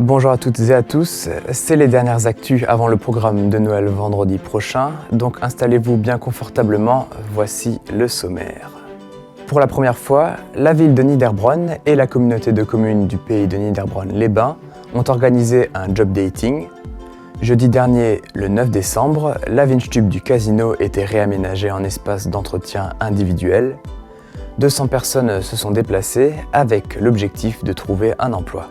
Bonjour à toutes et à tous, c'est les dernières actus avant le programme de Noël vendredi prochain, donc installez-vous bien confortablement, voici le sommaire. Pour la première fois, la ville de Niederbronn et la communauté de communes du pays de Niederbronn-les-Bains ont organisé un job dating. Jeudi dernier, le 9 décembre, la Windstube du casino était réaménagée en espace d'entretien individuel. 200 personnes se sont déplacées avec l'objectif de trouver un emploi.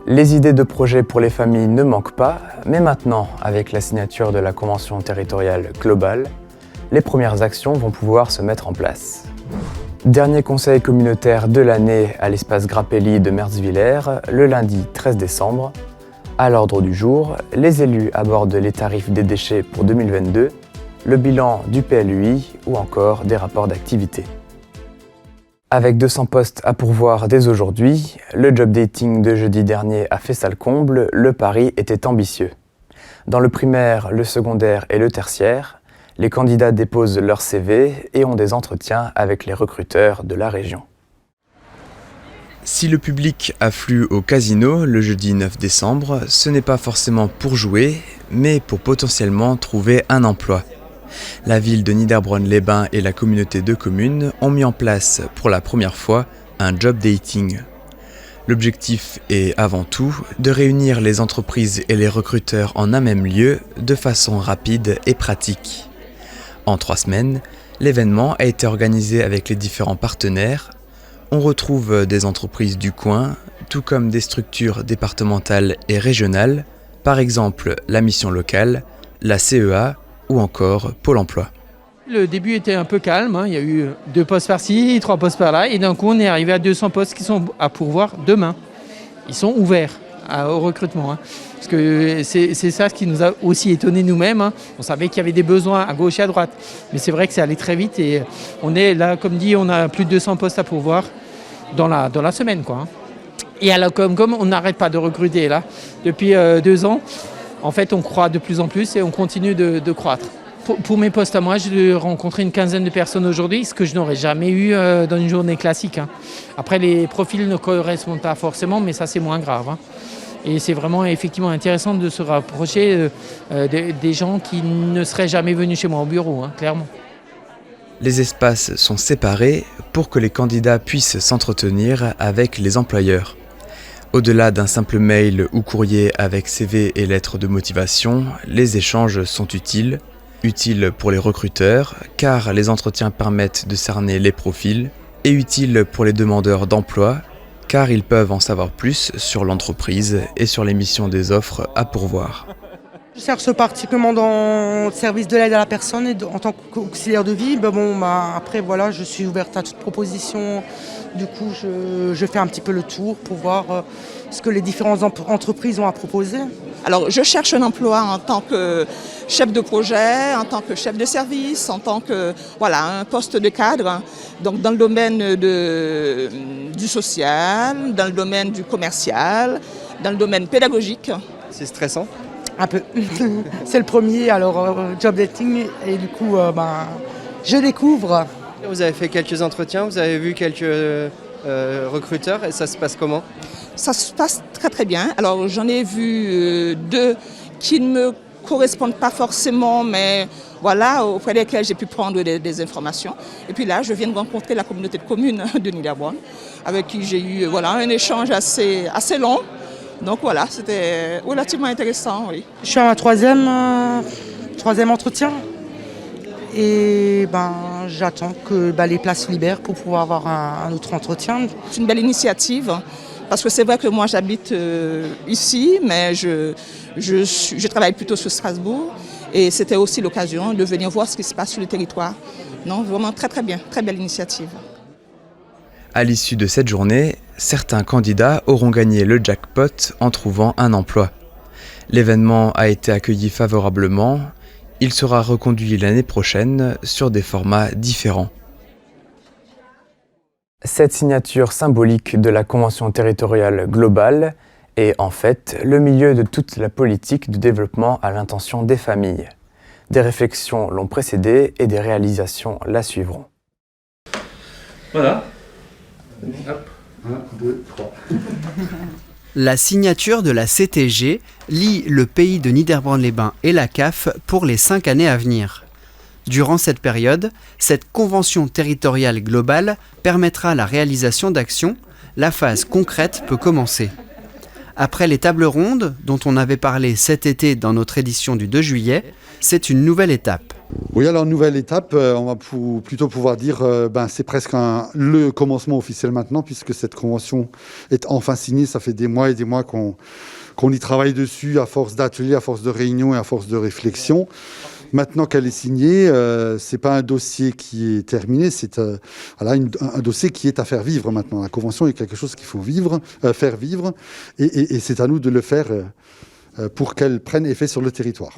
Les idées de projets pour les familles ne manquent pas, mais maintenant, avec la signature de la Convention territoriale globale, les premières actions vont pouvoir se mettre en place. Dernier conseil communautaire de l'année à l'espace Grappelli de Merzwiller, le lundi 13 décembre. À l'ordre du jour, les élus abordent les tarifs des déchets pour 2022, le bilan du PLUI ou encore des rapports d'activité. Avec 200 postes à pourvoir dès aujourd'hui, le job dating de jeudi dernier a fait salle comble, le pari était ambitieux. Dans le primaire, le secondaire et le tertiaire, les candidats déposent leur CV et ont des entretiens avec les recruteurs de la région. Si le public afflue au casino le jeudi 9 décembre, ce n'est pas forcément pour jouer, mais pour potentiellement trouver un emploi. La ville de Niederbronn-les-Bains et la communauté de communes ont mis en place pour la première fois un job dating. L'objectif est avant tout de réunir les entreprises et les recruteurs en un même lieu de façon rapide et pratique. En 3 semaines, l'événement a été organisé avec les différents partenaires. On retrouve des entreprises du coin, tout comme des structures départementales et régionales, par exemple la mission locale, la CEA ou encore Pôle emploi. Le début était un peu calme, il y a eu 2 postes par-ci, 3 postes par-là, et d'un coup on est arrivé à 200 postes qui sont à pourvoir demain. Ils sont ouverts au recrutement. Parce que c'est ça qui nous a aussi étonné nous-mêmes. On savait qu'il y avait des besoins à gauche et à droite, mais c'est vrai que c'est allé très vite et on est là, comme dit, on a plus de 200 postes à pourvoir dans la semaine, quoi. Et à la Comcom, on n'arrête pas de recruter là. Depuis 2 ans, en fait, on croît de plus en plus et on continue de croître. Pour mes postes à moi, j'ai rencontré une quinzaine de personnes aujourd'hui, ce que je n'aurais jamais eu dans une journée classique. Après, les profils ne correspondent pas forcément, mais ça, c'est moins grave. Et c'est vraiment effectivement intéressant de se rapprocher des gens qui ne seraient jamais venus chez moi au bureau, clairement. Les espaces sont séparés pour que les candidats puissent s'entretenir avec les employeurs. Au-delà d'un simple mail ou courrier avec CV et lettres de motivation, les échanges sont utiles pour les recruteurs car les entretiens permettent de cerner les profils et utiles pour les demandeurs d'emploi car ils peuvent en savoir plus sur l'entreprise et sur les missions des offres à pourvoir. Je cherche particulièrement dans le service de l'aide à la personne et en tant qu'auxiliaire de vie. Après, voilà, je suis ouverte à toute proposition. Du coup, je fais un petit peu le tour pour voir ce que les différentes entreprises ont à proposer. Alors, je cherche un emploi en tant que chef de projet, en tant que chef de service, en tant que, un poste de cadre. Donc, dans le domaine du social, dans le domaine du commercial, dans le domaine pédagogique. C'est stressant ? Un peu. C'est le premier, alors job dating, et du coup, je découvre. Vous avez fait quelques entretiens, vous avez vu quelques recruteurs, et ça se passe comment ? Ça se passe très très bien. Alors j'en ai vu 2 qui ne me correspondent pas forcément, mais auprès desquels j'ai pu prendre des informations. Et puis là, je viens de rencontrer la communauté de communes de Niederbronn, avec qui j'ai eu un échange assez long. Donc c'était relativement intéressant, oui. Je suis à ma troisième entretien et j'attends que les places se libèrent pour pouvoir avoir un autre entretien. C'est une belle initiative parce que c'est vrai que moi j'habite ici, mais je travaille plutôt sur Strasbourg et c'était aussi l'occasion de venir voir ce qui se passe sur le territoire. Non, vraiment très très bien, très belle initiative. À l'issue de cette journée, certains candidats auront gagné le jackpot en trouvant un emploi. L'événement a été accueilli favorablement. Il sera reconduit l'année prochaine sur des formats différents. Cette signature symbolique de la Convention territoriale globale est en fait le milieu de toute la politique de développement à l'intention des familles. Des réflexions l'ont précédée et des réalisations la suivront. Voilà. Hop. 1, 2, 3. La signature de la CTG lie le pays de Niederbrandt-les-Bains et la CAF pour les 5 années à venir. Durant cette période, cette convention territoriale globale permettra la réalisation d'actions. La phase concrète peut commencer. Après les tables rondes, dont on avait parlé cet été dans notre édition du 2 juillet, c'est une nouvelle étape. Oui, alors nouvelle étape, on va plutôt pouvoir dire c'est presque le commencement officiel maintenant, puisque cette convention est enfin signée. Ça fait des mois et des mois qu'on y travaille dessus, à force d'ateliers, à force de réunions et à force de réflexion. Maintenant qu'elle est signée, c'est pas un dossier qui est terminé, c'est un dossier qui est à faire vivre maintenant. La convention est quelque chose qu'il faut faire vivre, et c'est à nous de le faire pour qu'elle prenne effet sur le territoire.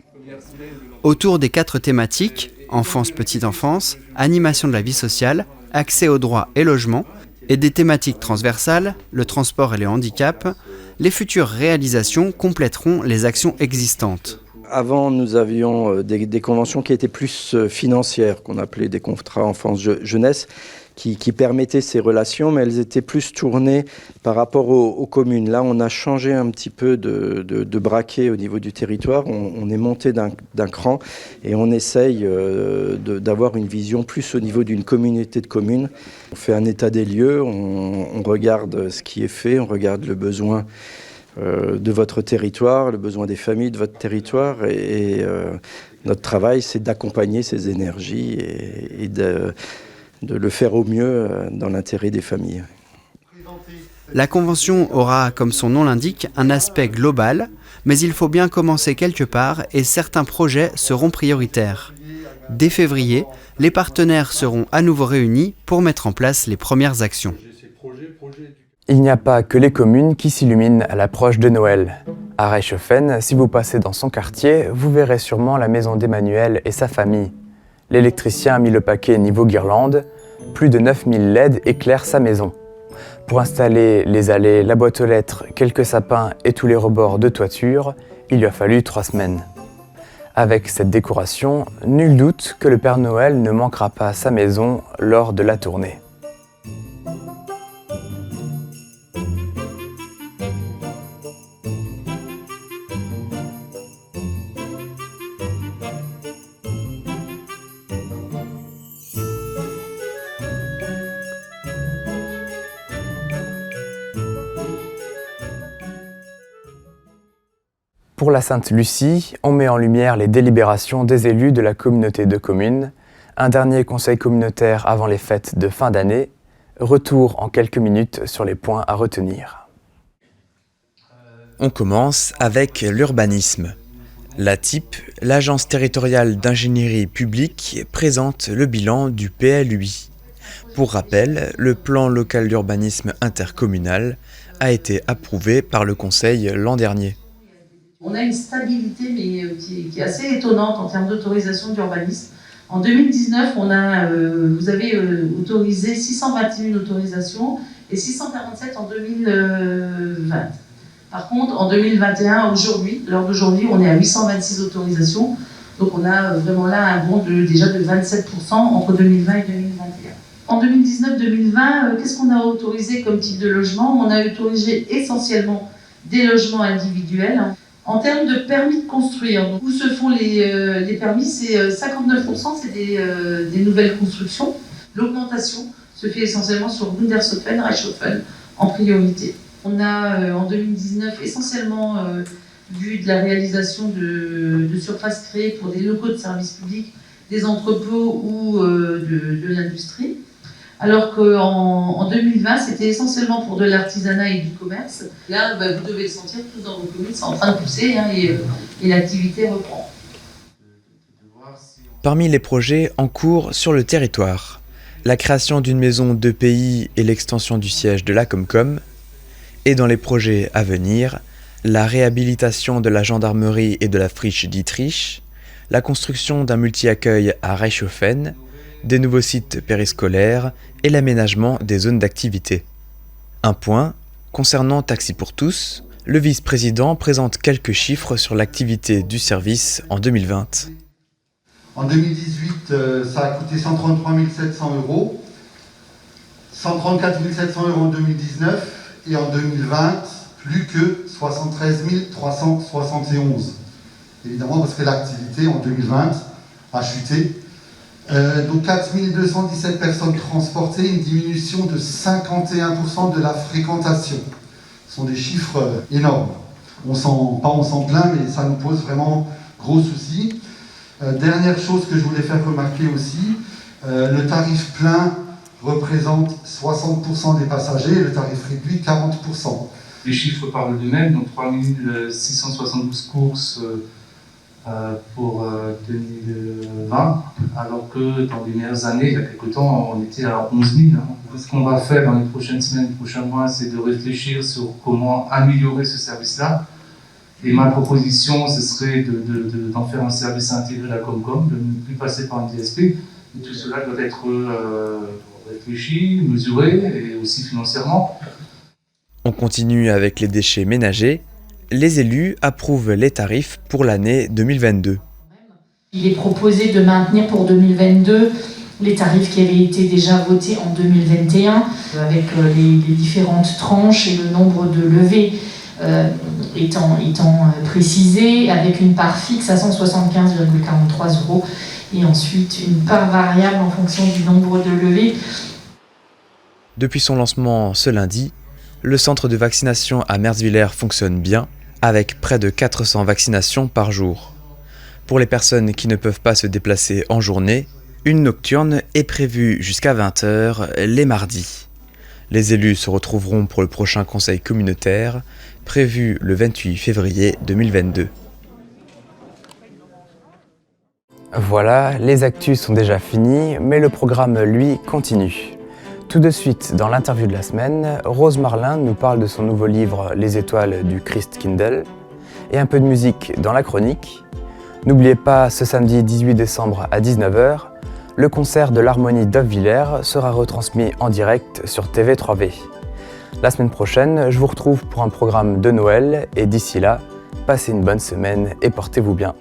Autour des 4 thématiques, enfance, petite enfance, animation de la vie sociale, accès aux droits et logement, et des thématiques transversales, le transport et le handicap, les futures réalisations compléteront les actions existantes. Avant, nous avions des conventions qui étaient plus financières, qu'on appelait des contrats enfance-jeunesse, qui permettaient ces relations, mais elles étaient plus tournées par rapport aux communes. Là, on a changé un petit peu de braquet au niveau du territoire. On est monté d'un cran et on essaye d'avoir une vision plus au niveau d'une communauté de communes. On fait un état des lieux, on regarde ce qui est fait, on regarde le besoin de votre territoire, le besoin des familles de votre territoire, et notre travail, c'est d'accompagner ces énergies et de le faire au mieux dans l'intérêt des familles. La convention aura, comme son nom l'indique, un aspect global, mais il faut bien commencer quelque part et certains projets seront prioritaires. Dès février, les partenaires seront à nouveau réunis pour mettre en place les premières actions. Il n'y a pas que les communes qui s'illuminent à l'approche de Noël. À Reichshoffen, si vous passez dans son quartier, vous verrez sûrement la maison d'Emmanuel et sa famille. L'électricien a mis le paquet niveau guirlande. Plus de 9000 LED éclairent sa maison. Pour installer les allées, la boîte aux lettres, quelques sapins et tous les rebords de toiture, il lui a fallu 3 semaines. Avec cette décoration, nul doute que le Père Noël ne manquera pas à sa maison lors de la tournée. Pour la Sainte-Lucie, on met en lumière les délibérations des élus de la communauté de communes, un dernier conseil communautaire avant les fêtes de fin d'année, retour en quelques minutes sur les points à retenir. On commence avec l'urbanisme. L'ATIP, l'Agence territoriale d'ingénierie publique, présente le bilan du PLUI. Pour rappel, le plan local d'urbanisme intercommunal a été approuvé par le Conseil l'an dernier. On a une stabilité mais qui est assez étonnante en termes d'autorisation d'urbanisme. En 2019, vous avez autorisé 621 autorisations et 647 en 2020. Par contre, en 2021, lors d'aujourd'hui, on est à 826 autorisations. Donc on a vraiment là un bond déjà de 27% entre 2020 et 2021. En 2019-2020, qu'est-ce qu'on a autorisé comme type de logement? On a autorisé essentiellement des logements individuels. En termes de permis de construire, donc, où se font les permis, c'est 59%, c'est des nouvelles constructions. L'augmentation se fait essentiellement sur Gundershofen, Reichshofen en priorité. On a en 2019 essentiellement vu de la réalisation de surfaces créées pour des locaux de services publics, des entrepôts ou de l'industrie. Alors qu'en 2020, c'était essentiellement pour de l'artisanat et du commerce. Là, vous devez le sentir, tous dans vos communes, c'est en train de pousser et l'activité reprend. Parmi les projets en cours sur le territoire, la création d'une maison de pays et l'extension du siège de la Comcom, et dans les projets à venir, la réhabilitation de la gendarmerie et de la friche d'Itrich, la construction d'un multi-accueil à Reichshofen, des nouveaux sites périscolaires et l'aménagement des zones d'activité. Un point, concernant Taxi pour tous, le vice-président présente quelques chiffres sur l'activité du service en 2020. En 2018, ça a coûté 133 700 €, 134 700 € en 2019, et en 2020, plus que 73 371. Évidemment, parce que l'activité en 2020 a chuté. Donc 4 217 personnes transportées, une diminution de 51% de la fréquentation. Ce sont des chiffres énormes. On s'en plaint, mais ça nous pose vraiment gros soucis. Dernière chose que je voulais faire remarquer aussi, le tarif plein représente 60% des passagers et le tarif réduit 40%. Les chiffres parlent d'eux-mêmes, donc 3672 courses pour 2020, alors que dans les meilleures années, il y a quelques temps, on était à 11 000. Ce qu'on va faire dans les prochaines semaines, prochains mois, c'est de réfléchir sur comment améliorer ce service-là. Et ma proposition, ce serait d'en faire un service intégré à la Comcom, de ne plus passer par un DSP. Et tout cela doit être réfléchi, mesuré, et aussi financièrement. On continue avec les déchets ménagers. Les élus approuvent les tarifs pour l'année 2022. Il est proposé de maintenir pour 2022 les tarifs qui avaient été déjà votés en 2021, avec les différentes tranches et le nombre de levées étant précisé, avec une part fixe à 175,43 € et ensuite une part variable en fonction du nombre de levées. Depuis son lancement ce lundi, le centre de vaccination à Merzwiller fonctionne bien, avec près de 400 vaccinations par jour. Pour les personnes qui ne peuvent pas se déplacer en journée, une nocturne est prévue jusqu'à 20 h les mardis. Les élus se retrouveront pour le prochain conseil communautaire, prévu le 28 février 2022. Voilà, les actus sont déjà finis, mais le programme, lui, continue. Tout de suite, dans l'interview de la semaine, Rose Marlin nous parle de son nouveau livre « Les étoiles du Christkindl » et un peu de musique dans la chronique. N'oubliez pas, ce samedi 18 décembre à 19 h, le concert de l'Harmonie d'Offwiller sera retransmis en direct sur TV3V. La semaine prochaine, je vous retrouve pour un programme de Noël et d'ici là, passez une bonne semaine et portez-vous bien.